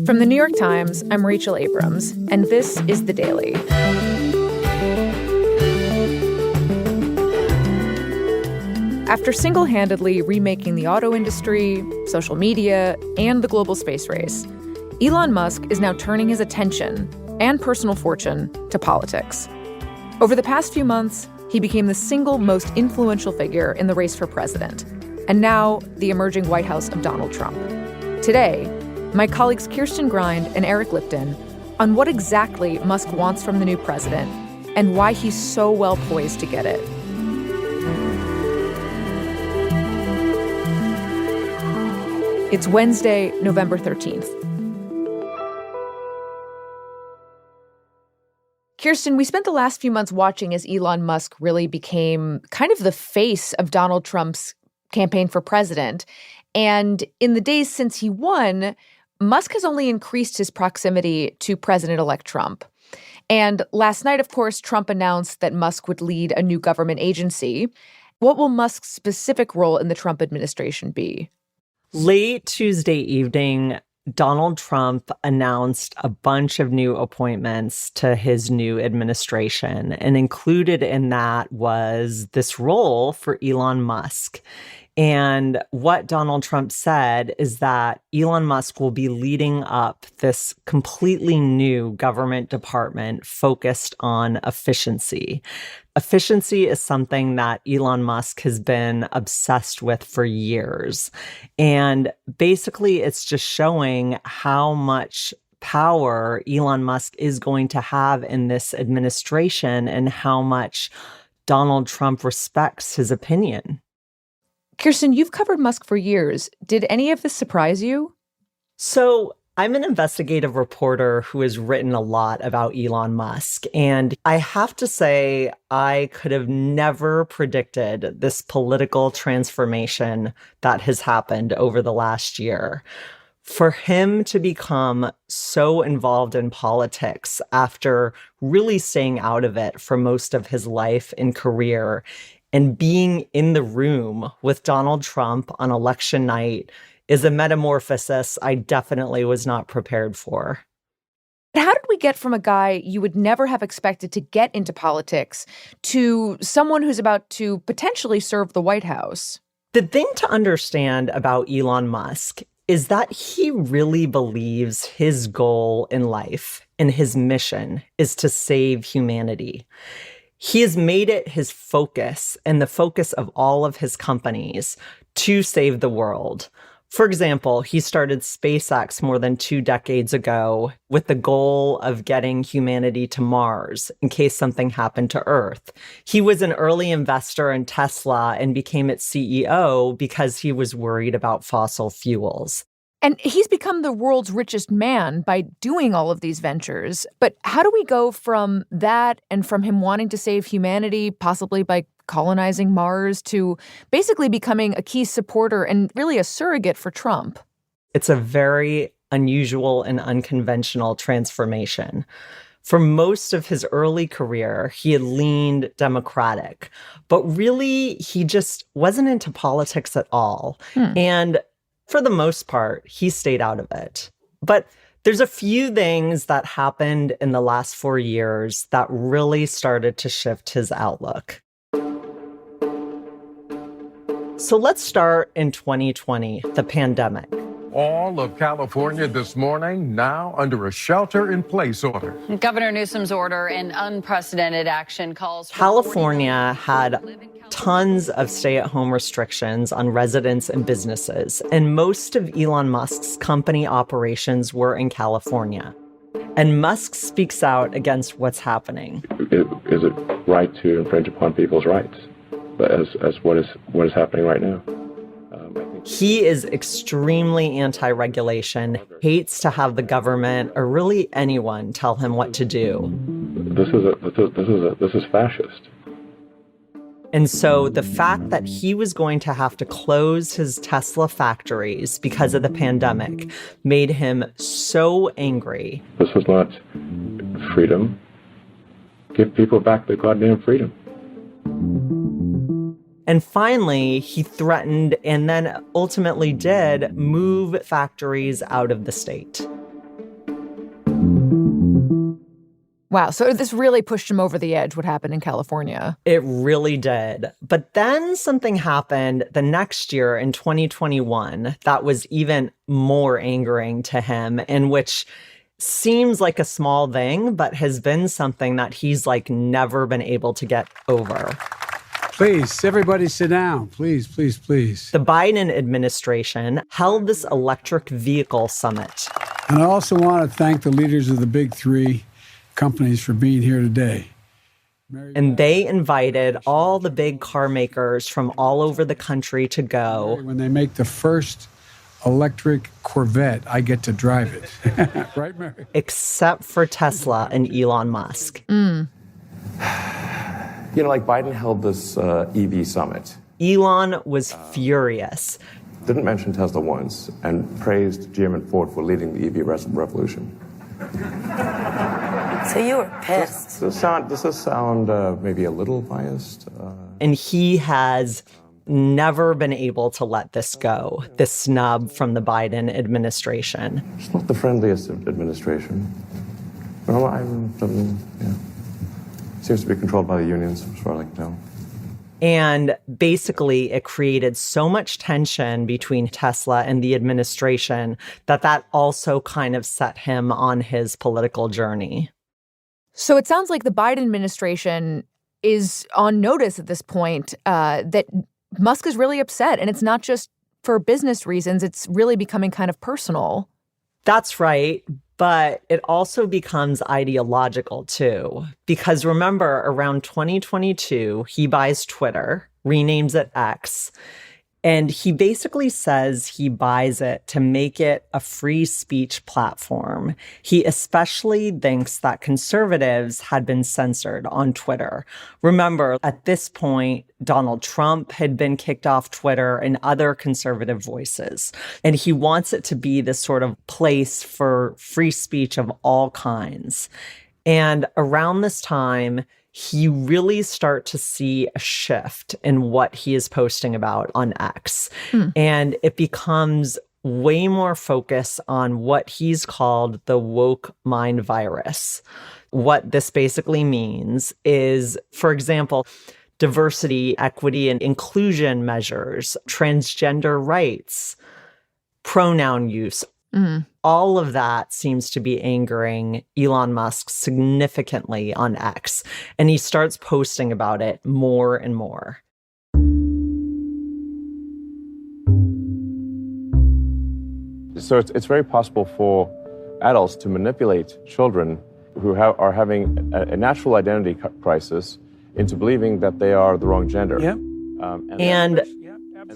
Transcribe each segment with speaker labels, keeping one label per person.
Speaker 1: From the New York Times, I'm Rachel Abrams, and this is The Daily. After single-handedly remaking the auto industry, social media, and the global space race, Elon Musk is now turning his attention and personal fortune to politics. Over the past few months, he became the single most influential figure in the race for president, and now the emerging White House of Donald Trump. Today, my colleagues Kirsten and Eric Lipton on what exactly Musk wants from the new president and why he's so well poised to get it. It's Wednesday, November 13th. Kirsten, we spent the last few months watching as Elon Musk really became kind of the face of Donald Trump's campaign for president. And in the days since he won, Musk has only increased his proximity to President-elect Trump. And last night, of course, Trump announced that Musk would lead a new government agency. What will Musk's specific role in the Trump administration be?
Speaker 2: Late Tuesday evening, Donald Trump announced a bunch of new appointments to his new administration, and included in that was this role for Elon Musk. And what Donald Trump said is that Elon Musk will be leading up this completely new government department focused on efficiency. Efficiency is something that Elon Musk has been obsessed with for years. And basically, it's just showing how much power Elon Musk is going to have in this administration and how much Donald Trump respects his opinion.
Speaker 1: Kirsten, you've covered Musk for years. Did any of this surprise you?
Speaker 2: So I'm an investigative reporter who has written a lot about Elon Musk. And I have to say, I could have never predicted this political transformation that has happened over the last year. For him to become so involved in politics after really staying out of it for most of his life and career, and being in the room with Donald Trump on election night is a metamorphosis I definitely was not prepared for.
Speaker 1: How did we get from a guy you would never have expected to get into politics to someone who's about to potentially serve the White House?
Speaker 2: The thing to understand about Elon Musk is that he really believes his goal in life and his mission is to save humanity. He has made it his focus and the focus of all of his companies to save the world. For example, he started SpaceX more than 2 decades ago with the goal of getting humanity to Mars in case something happened to Earth. He was an early investor in Tesla and became its CEO because he was worried about fossil fuels.
Speaker 1: And he's become the world's richest man by doing all of these ventures. But how do we go from that and from him wanting to save humanity, possibly by colonizing Mars, to basically becoming a key supporter and really a surrogate for Trump?
Speaker 2: It's a very unusual and unconventional transformation. For most of his early career, he had leaned Democratic, but really he just wasn't into politics at all. And for the most part, he stayed out of it. But there's a few things that happened in the last 4 years that really started to shift his outlook. So let's start in 2020, the pandemic.
Speaker 3: All of California this morning now under a shelter-in-place order.
Speaker 4: Governor Newsom's order, an unprecedented action, calls for
Speaker 2: California had tons of stay-at-home restrictions on residents and businesses, and most of Elon Musk's company operations were in California. And Musk speaks out against what's happening.
Speaker 5: Is it right to infringe upon people's rights, as what is happening right now?
Speaker 2: He is extremely anti-regulation, hates to have the government or really anyone tell him what to do.
Speaker 5: This is fascist.
Speaker 2: And so the fact that he was going to have to close his Tesla factories because of the pandemic made him so angry.
Speaker 5: This is not freedom. Give people back their goddamn freedom.
Speaker 2: And finally, he threatened and then ultimately did move factories out of the state.
Speaker 1: Wow. So this really pushed him over the edge, what happened in California.
Speaker 2: It really did. But then something happened the next year in 2021 that was even more angering to him, and which seems like a small thing, but has been something that he's never been able to get over.
Speaker 6: Please, everybody sit down. Please, please, please.
Speaker 2: The Biden administration held this electric vehicle summit.
Speaker 6: And I also want to thank the leaders of the big three companies for being here today.
Speaker 2: And they invited all the big car makers from all over the country to go.
Speaker 6: When they make the first electric Corvette, I get to drive it. Right, Mary?
Speaker 2: Except for Tesla and Elon Musk.
Speaker 5: Biden held this EV summit.
Speaker 2: Elon was furious.
Speaker 5: Didn't mention Tesla once and praised GM and Ford for leading the EV revolution.
Speaker 7: So you were pissed.
Speaker 5: Does this sound maybe a little biased?
Speaker 2: And he has never been able to let this go, this snub from the Biden administration.
Speaker 5: It's not the friendliest administration. Seems to be controlled by the unions, as far as I can tell.
Speaker 2: And basically, it created so much tension between Tesla and the administration that also kind of set him on his political journey.
Speaker 1: So it sounds like the Biden administration is on notice at this point that Musk is really upset. And it's not just for business reasons. It's really becoming kind of personal.
Speaker 2: That's right. But it also becomes ideological, too. Because remember, around 2022, he buys Twitter, renames it X, and he basically says he buys it to make it a free speech platform. He especially thinks that conservatives had been censored on Twitter. Remember, at this point, Donald Trump had been kicked off Twitter and other conservative voices. And he wants it to be this sort of place for free speech of all kinds. And around this time, you really start to see a shift in what he is posting about on X. And it becomes way more focus on what he's called the woke mind virus. What this basically means is, for example, diversity, equity, and inclusion measures, transgender rights, pronoun use. All of that seems to be angering Elon Musk significantly on X, and he starts posting about it more and more.
Speaker 5: So it's very possible for adults to manipulate children who are having a natural identity crisis into believing that they are the wrong gender.
Speaker 6: Yep.
Speaker 2: And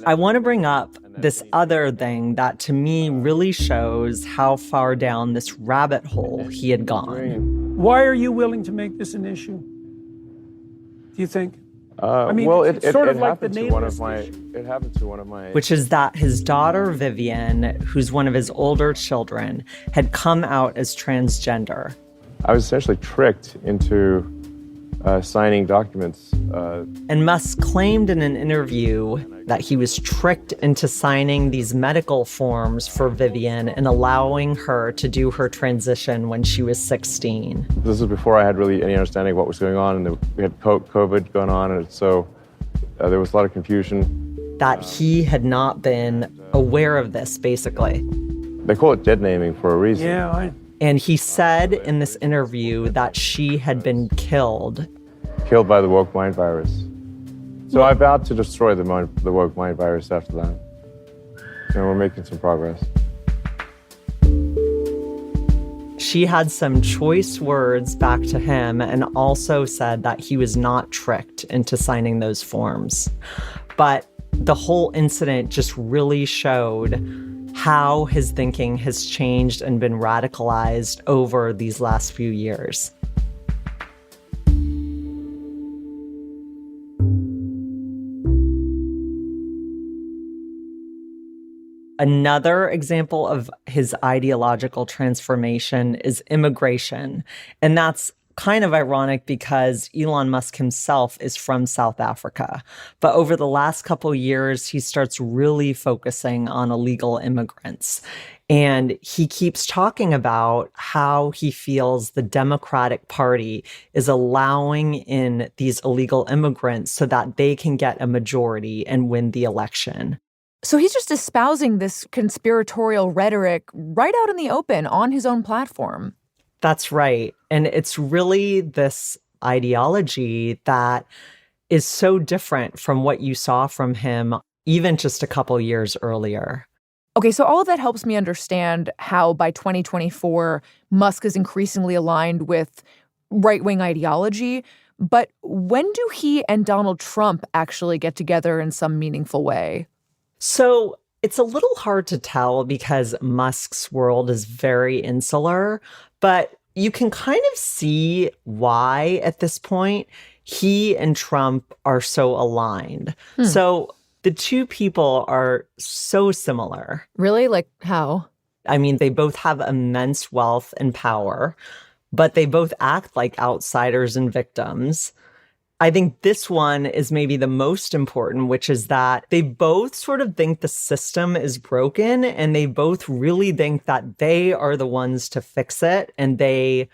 Speaker 2: I want to bring up this other thing that to me really shows how far down this rabbit hole he had gone.
Speaker 6: Why are you willing to make this an issue? Do you think?
Speaker 5: It
Speaker 6: sort of like
Speaker 5: happened
Speaker 6: the
Speaker 5: to one of
Speaker 6: nameless
Speaker 5: my.
Speaker 6: issue.
Speaker 5: It happened to one of my.
Speaker 2: Which is that his daughter Vivian, who's one of his older children, had come out as transgender.
Speaker 5: I was essentially tricked into signing documents.
Speaker 2: And Musk claimed in an interview that he was tricked into signing these medical forms for Vivian and allowing her to do her transition when she was 16.
Speaker 5: This was before I had really any understanding of what was going on, and we had COVID going on, and so there was a lot of confusion.
Speaker 2: That he had not been aware of this, basically.
Speaker 5: They call it dead naming for a reason.
Speaker 6: Yeah,
Speaker 2: And he said in this interview that she had been killed.
Speaker 5: Killed by the woke mind virus. So I vowed to destroy the woke mind virus after that. And we're making some progress.
Speaker 2: She had some choice words back to him and also said that he was not tricked into signing those forms. But the whole incident just really showed how his thinking has changed and been radicalized over these last few years. Another example of his ideological transformation is immigration. And that's kind of ironic because Elon Musk himself is from South Africa. But over the last couple of years, he starts really focusing on illegal immigrants. And he keeps talking about how he feels the Democratic Party is allowing in these illegal immigrants so that they can get a majority and win the election.
Speaker 1: So he's just espousing this conspiratorial rhetoric right out in the open on his own platform.
Speaker 2: That's right. And it's really this ideology that is so different from what you saw from him even just a couple years earlier.
Speaker 1: Okay, so all of that helps me understand how by 2024, Musk is increasingly aligned with right-wing ideology. But when do he and Donald Trump actually get together in some meaningful way?
Speaker 2: So it's a little hard to tell because Musk's world is very insular, but you can kind of see why at this point he and Trump are so aligned. So the two people are so similar.
Speaker 1: Really? Like how?
Speaker 2: I mean, they both have immense wealth and power, but they both act like outsiders and victims. I think this one is maybe the most important, which is that they both sort of think the system is broken and they both really think that they are the ones to fix it. And they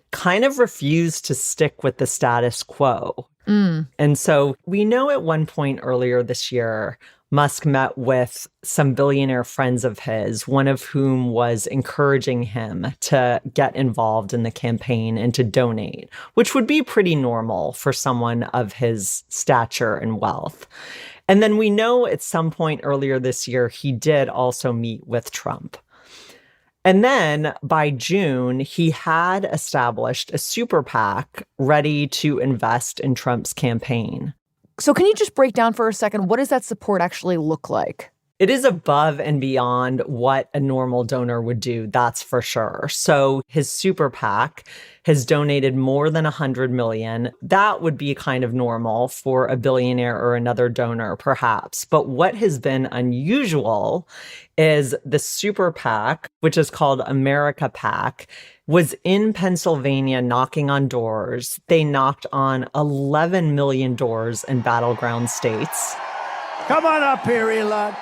Speaker 2: kind of refuse to stick with the status quo. And so we know at one point earlier this year, Musk met with some billionaire friends of his, one of whom was encouraging him to get involved in the campaign and to donate, which would be pretty normal for someone of his stature and wealth. And then we know at some point earlier this year, he did also meet with Trump. And then by June, he had established a super PAC ready to invest in Trump's campaign.
Speaker 1: So can you just break down for a second, what does that support actually look like?
Speaker 2: It is above and beyond what a normal donor would do, that's for sure. So his super PAC has donated more than $100 million. That would be kind of normal for a billionaire or another donor, perhaps. But what has been unusual is the super PAC, which is called America PAC, was in Pennsylvania knocking on doors. They knocked on 11 million doors in battleground states.
Speaker 7: Come on up here, Elon.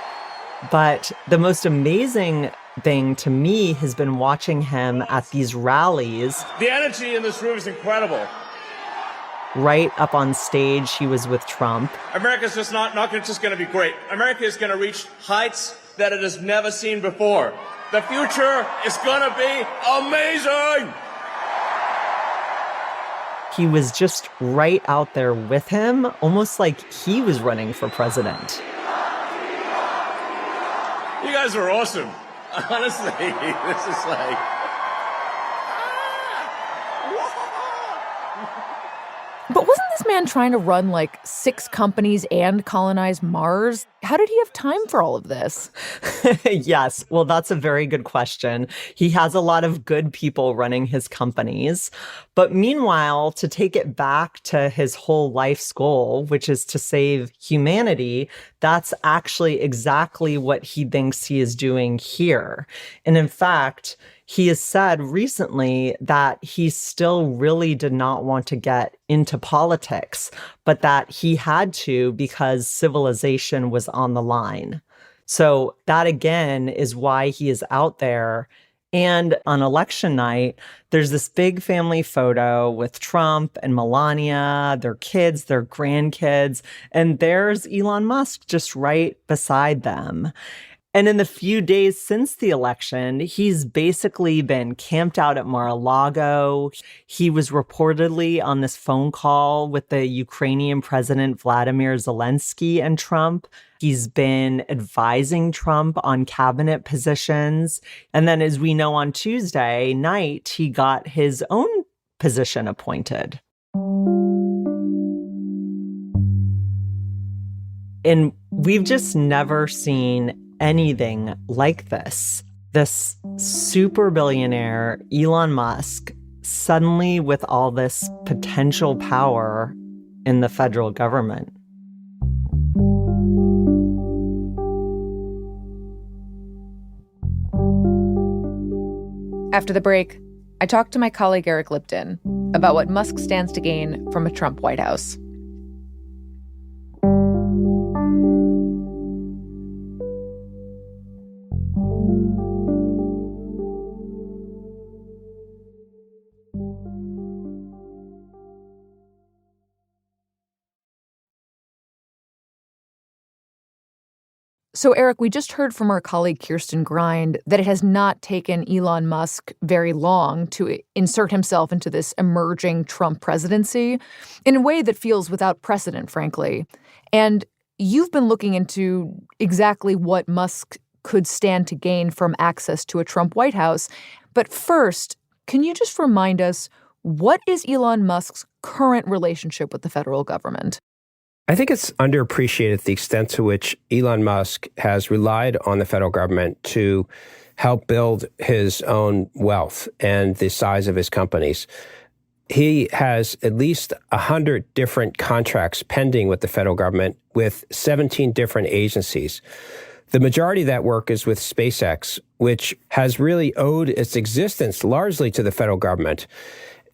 Speaker 2: But the most amazing thing to me has been watching him at these rallies.
Speaker 8: The energy in this room is incredible.
Speaker 2: Right up on stage, he was with Trump.
Speaker 8: America's just not just going to be great. America is going to reach heights that it has never seen before. The future is going to be amazing.
Speaker 2: He was just right out there with him, almost like he was running for president.
Speaker 8: You guys are awesome. Honestly, this is like...
Speaker 1: But wasn't this man trying to run like 6 companies and colonize Mars? How did he have time for all of this?
Speaker 2: Yes, well, that's a very good question. He has a lot of good people running his companies. But meanwhile, to take it back to his whole life's goal, which is to save humanity, that's actually exactly what he thinks he is doing here. And in fact, he has said recently that he still really did not want to get into politics, but that he had to because civilization was on the line. So that, again, is why he is out there. And on election night, there's this big family photo with Trump and Melania, their kids, their grandkids, and there's Elon Musk just right beside them. And in the few days since the election, he's basically been camped out at Mar-a-Lago. He was reportedly on this phone call with the Ukrainian President Vladimir Zelensky and Trump. He's been advising Trump on cabinet positions. And then, as we know, on Tuesday night, he got his own position appointed. And we've just never seen anything like this. This super billionaire, Elon Musk, suddenly with all this potential power in the federal government.
Speaker 1: After the break, I talked to my colleague Eric Lipton about what Musk stands to gain from a Trump White House. So, Eric, we just heard from our colleague Kirsten that it has not taken Elon Musk very long to insert himself into this emerging Trump presidency in a way that feels without precedent, frankly. And you've been looking into exactly what Musk could stand to gain from access to a Trump White House. But first, can you just remind us, what is Elon Musk's current relationship with the federal government?
Speaker 9: I think it's underappreciated the extent to which Elon Musk has relied on the federal government to help build his own wealth and the size of his companies. He has at least 100 different contracts pending with the federal government with 17 different agencies. The majority of that work is with SpaceX, which has really owed its existence largely to the federal government.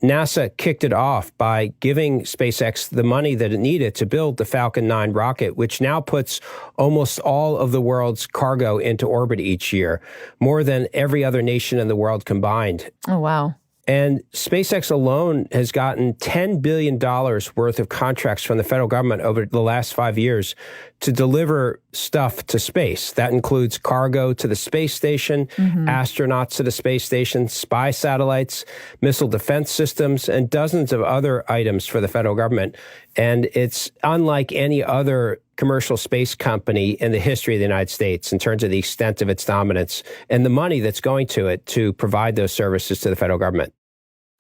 Speaker 9: NASA kicked it off by giving SpaceX the money that it needed to build the Falcon 9 rocket, which now puts almost all of the world's cargo into orbit each year, more than every other nation in the world combined.
Speaker 1: Oh, wow.
Speaker 9: And SpaceX alone has gotten $10 billion worth of contracts from the federal government over the last 5 years to deliver stuff to space. That includes cargo to the space station, astronauts to the space station, spy satellites, missile defense systems, and dozens of other items for the federal government. And it's unlike any other commercial space company in the history of the United States in terms of the extent of its dominance and the money that's going to it to provide those services to the federal government.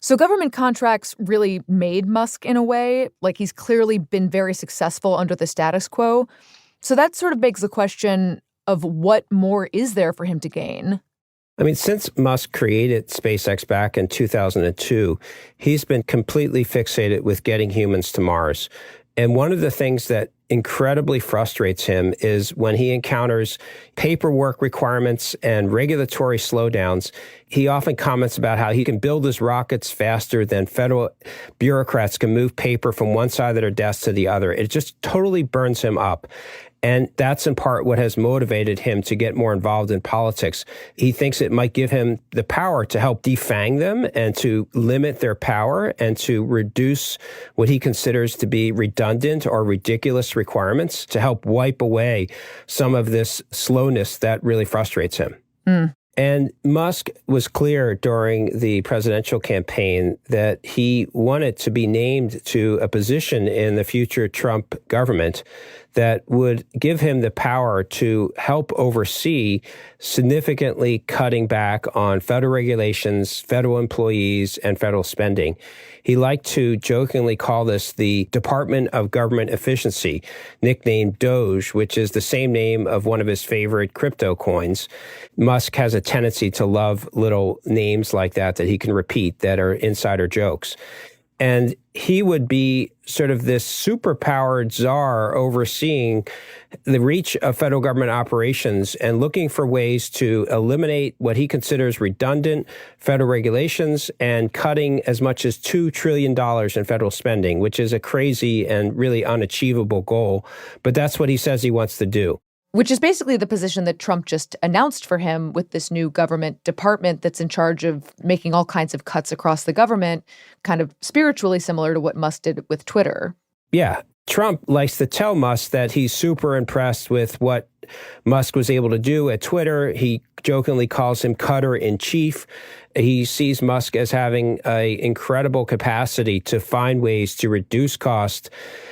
Speaker 1: So government contracts really made Musk in a way, like he's clearly been very successful under the status quo. So that sort of begs the question of what more is there for him to gain?
Speaker 9: I mean, since Musk created SpaceX back in 2002, he's been completely fixated with getting humans to Mars. And one of the things that incredibly frustrates him is when he encounters paperwork requirements and regulatory slowdowns. He often comments about how he can build his rockets faster than federal bureaucrats can move paper from one side of their desk to the other. It just totally burns him up. And that's in part what has motivated him to get more involved in politics. He thinks it might give him the power to help defang them and to limit their power and to reduce what he considers to be redundant or ridiculous requirements to help wipe away some of this slowness that really frustrates him. And Musk was clear during the presidential campaign that he wanted to be named to a position in the future Trump government that would give him the power to help oversee significantly cutting back on federal regulations, federal employees, and federal spending. He liked to jokingly call this the Department of Government Efficiency, nicknamed Doge, which is the same name of one of his favorite crypto coins. Musk has a tendency to love little names like that he can repeat that are insider jokes. And he would be sort of this superpowered czar overseeing the reach of federal government operations and looking for ways to eliminate what he considers redundant federal regulations and cutting as much as $2 trillion in federal spending, which is a crazy and really unachievable goal. But that's what he says he wants to do.
Speaker 1: Which is basically the position that Trump just announced for him with this new government department that's in charge of making all kinds of cuts across the government, kind of spiritually similar to what Musk did with Twitter.
Speaker 9: Yeah. Trump likes to tell Musk that he's super impressed with what Musk was able to do at Twitter. He jokingly calls him cutter-in-chief. He sees Musk as having an incredible capacity to find ways to reduce cost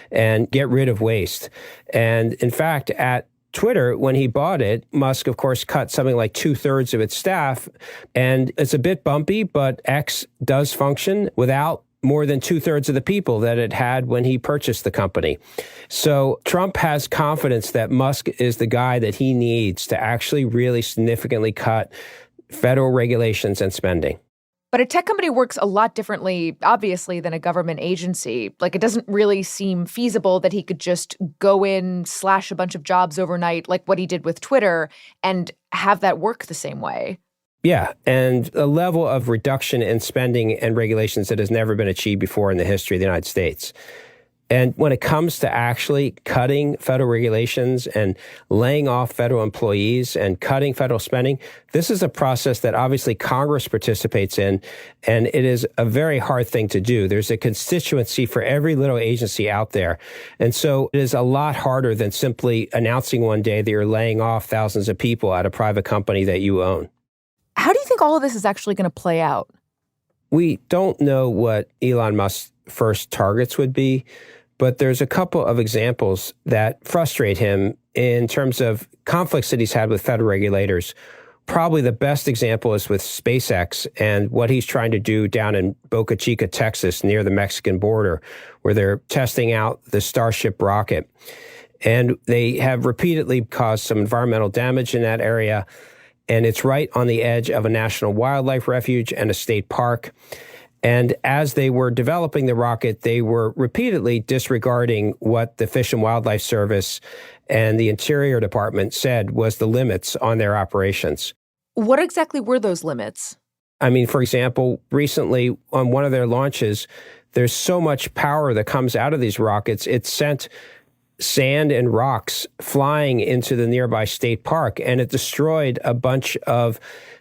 Speaker 9: and get rid of waste. And in fact, at Twitter, when he bought it, Musk, of course, cut something like 2/3 of its staff. And it's a bit bumpy, but X does function without more than 2/3 of the people that it had when he purchased the company. So Trump has confidence that Musk is the guy that he needs to actually really significantly cut federal regulations and spending.
Speaker 1: But a tech company works a lot differently, obviously, than a government agency. Like, it doesn't really seem feasible that he could just go in, slash a bunch of jobs overnight, like what he did with Twitter, and have that work the same way.
Speaker 9: Yeah, and a level of reduction in spending and regulations that has never been achieved before in the history of the United States. And when it comes to actually cutting federal regulations and laying off federal employees and cutting federal spending, this is a process that obviously Congress participates in, and it is a very hard thing to do. There's a constituency for every little agency out there. And so it is a lot harder than simply announcing one day that you're laying off thousands of people at a private company that you own.
Speaker 1: How do you think all of this is actually going to play out?
Speaker 9: We don't know what Elon Musk's first targets would be, but there's a couple of examples that frustrate him in terms of conflicts that he's had with federal regulators. Probably the best example is with SpaceX and what he's trying to do down in Boca Chica, Texas, near the Mexican border, where they're testing out the Starship rocket. And they have repeatedly caused some environmental damage in that area. And it's right on the edge of a national wildlife refuge and a state park. And as they were developing the rocket, they were repeatedly disregarding what the Fish and Wildlife Service and the Interior Department said was the limits on their operations.
Speaker 1: What exactly were those limits?
Speaker 9: I mean, for example, recently on one of their launches, there's so much power that comes out of these rockets, it sent sand and rocks flying into the nearby state park, and it destroyed a bunch of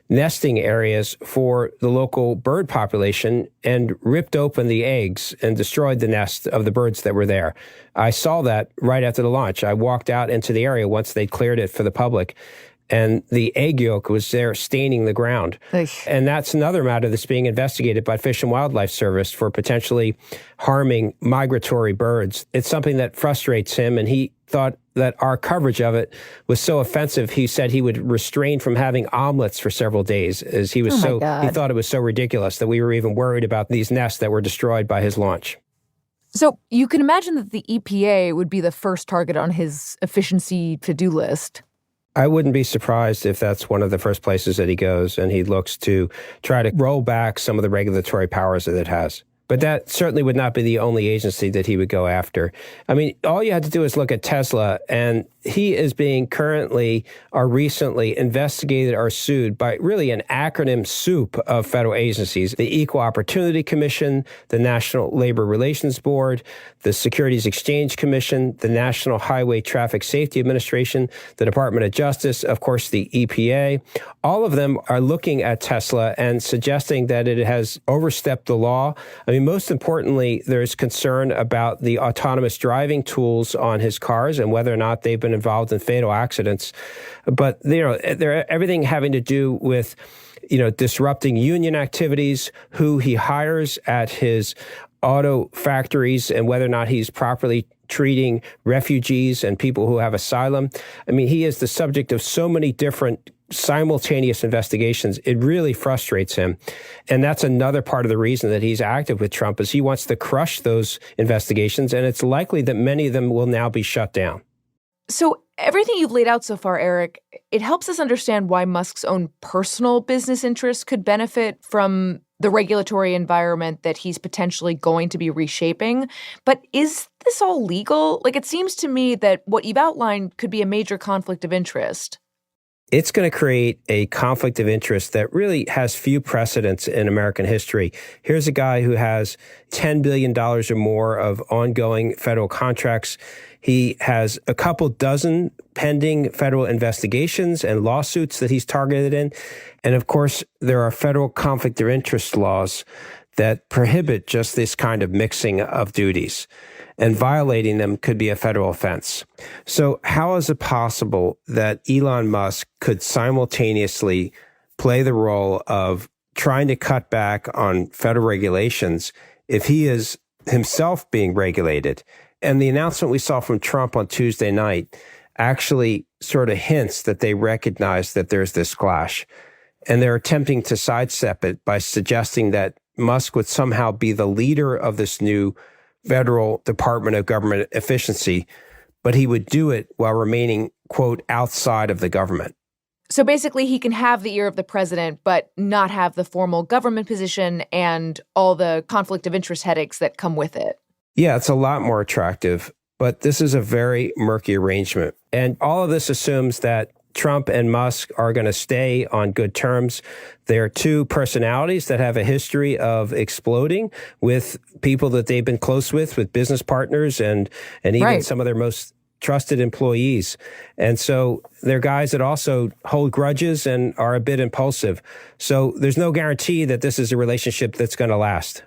Speaker 9: nesting areas for the local bird population and ripped open the eggs and destroyed the nest of the birds that were there. I saw that right after the launch. I walked out into the area once they cleared it for the public, and the egg yolk was there staining the ground. And that's another matter that's being investigated by Fish and Wildlife Service for potentially harming migratory birds. It's something that frustrates him, and he thought that our coverage of it was so offensive, he said he would refrain from having omelets for several days, as he was he thought it was so ridiculous that we were even worried about these nests that were destroyed by his launch.
Speaker 1: So you can imagine that the EPA would be the first target on his efficiency to-do list.
Speaker 9: I wouldn't be surprised if that's one of the first places that he goes and he looks to try to roll back some of the regulatory powers that it has. But that certainly would not be the only agency that he would go after. I mean, all you have to do is look at Tesla, and he is being currently or recently investigated or sued by really an acronym soup of federal agencies: the Equal Opportunity Commission, the National Labor Relations Board, the Securities Exchange Commission, the National Highway Traffic Safety Administration, the Department of Justice, of course, the EPA. All of them are looking at Tesla and suggesting that it has overstepped the law. I mean, most importantly, there's concern about the autonomous driving tools on his cars and whether or not they've been involved in fatal accidents. But, they're everything having to do with, disrupting union activities, who he hires at his auto factories, and whether or not he's properly treating refugees and people who have asylum. I mean, he is the subject of so many different simultaneous investigations. It really frustrates him. And that's another part of the reason that he's active with Trump, is he wants to crush those investigations. And it's likely that many of them will now be shut down.
Speaker 1: So everything you've laid out so far, Eric, it helps us understand why Musk's own personal business interests could benefit from the regulatory environment that he's potentially going to be reshaping. But is this all legal? It seems to me that what you've outlined could be a major conflict of interest.
Speaker 9: It's going to create a conflict of interest that really has few precedents in American history. Here's a guy who has $10 billion or more of ongoing federal contracts. He has a couple dozen pending federal investigations and lawsuits that he's targeted in. And of course, there are federal conflict of interest laws that prohibit just this kind of mixing of duties, and violating them could be a federal offense. So how is it possible that Elon Musk could simultaneously play the role of trying to cut back on federal regulations if he is himself being regulated? And the announcement we saw from Trump on Tuesday night actually sort of hints that they recognize that there's this clash. And they're attempting to sidestep it by suggesting that Musk would somehow be the leader of this new federal Department of Government Efficiency, but he would do it while remaining, quote, outside of the government.
Speaker 1: So basically, he can have the ear of the president, but not have the formal government position and all the conflict of interest headaches that come with it.
Speaker 9: Yeah, it's a lot more attractive, but this is a very murky arrangement. And all of this assumes that Trump and Musk are going to stay on good terms. They're two personalities that have a history of exploding with people that they've been close with business partners and even some of their most trusted employees. And so they're guys that also hold grudges and are a bit impulsive. So there's no guarantee that this is a relationship that's going to last.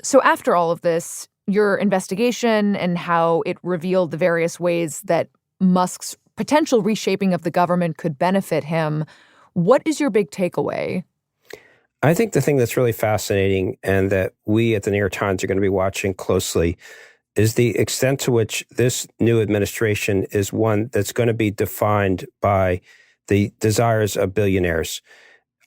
Speaker 1: So after all of this, your investigation and how it revealed the various ways that Musk's potential reshaping of the government could benefit him, what is your big takeaway?
Speaker 9: I think the thing that's really fascinating and that we at the New York Times are going to be watching closely is the extent to which this new administration is one that's going to be defined by the desires of billionaires.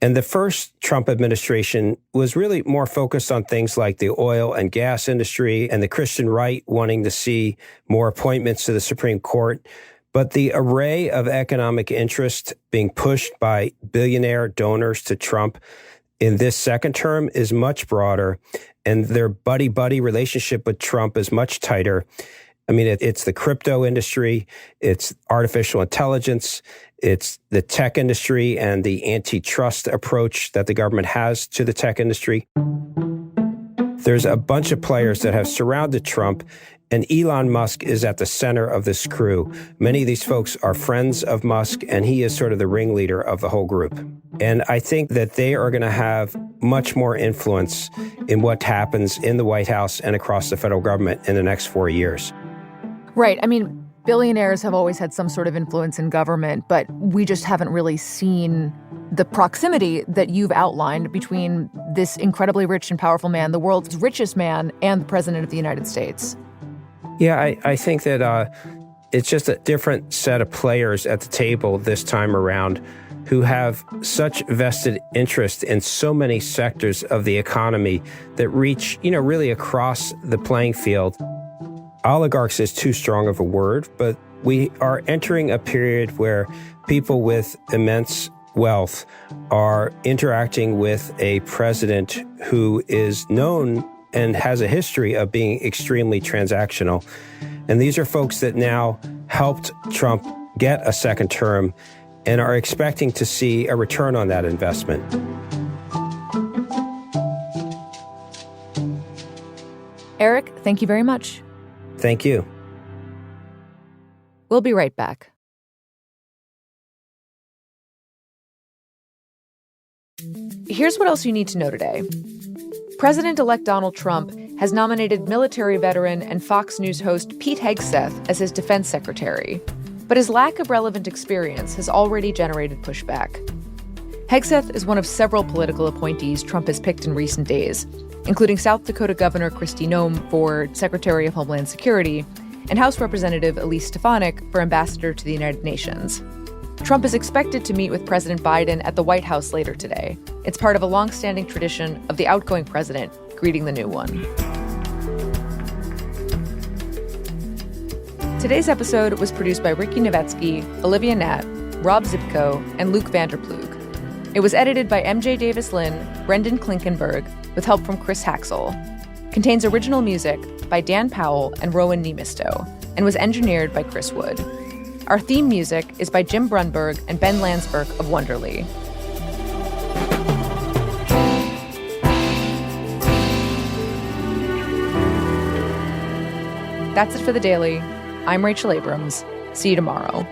Speaker 9: And the first Trump administration was really more focused on things like the oil and gas industry and the Christian right wanting to see more appointments to the Supreme Court. But the array of economic interest being pushed by billionaire donors to Trump in this second term is much broader, and their buddy-buddy relationship with Trump is much tighter. I mean, it's the crypto industry, it's artificial intelligence, it's the tech industry and the antitrust approach that the government has to the tech industry. There's a bunch of players that have surrounded Trump, and Elon Musk is at the center of this crew. Many of these folks are friends of Musk, and he is sort of the ringleader of the whole group. And I think that they are going to have much more influence in what happens in the White House and across the federal government in the next 4 years.
Speaker 1: Right. I mean, billionaires have always had some sort of influence in government, but we just haven't really seen the proximity that you've outlined between this incredibly rich and powerful man, the world's richest man, and the president of the United States.
Speaker 9: Yeah, I think that it's just a different set of players at the table this time around who have such vested interest in so many sectors of the economy that reach, really across the playing field. Oligarchs is too strong of a word, but we are entering a period where people with immense wealth are interacting with a president who is known and has a history of being extremely transactional. And these are folks that now helped Trump get a second term and are expecting to see a return on that investment.
Speaker 1: Eric, thank you very much.
Speaker 9: Thank you.
Speaker 1: We'll be right back. Here's what else you need to know today. President-elect Donald Trump has nominated military veteran and Fox News host Pete Hegseth as his defense secretary, but his lack of relevant experience has already generated pushback. Hegseth is one of several political appointees Trump has picked in recent days, including South Dakota Governor Kristi Noem for Secretary of Homeland Security and House Representative Elise Stefanik for Ambassador to the United Nations. Trump is expected to meet with President Biden at the White House later today. It's part of a long-standing tradition of the outgoing president greeting the new one. Today's episode was produced by Ricky Novetsky, Olivia Natt, Rob Zipko, and Luke Vanderplug. It was edited by MJ Davis-Lynn, Brendan Klinkenberg, with help from Chris Haxel. Contains original music by Dan Powell and Rowan Nemisto, and was engineered by Chris Wood. Our theme music is by Jim Brunberg and Ben Landsberg of Wonderly. That's it for The Daily. I'm Rachel Abrams. See you tomorrow.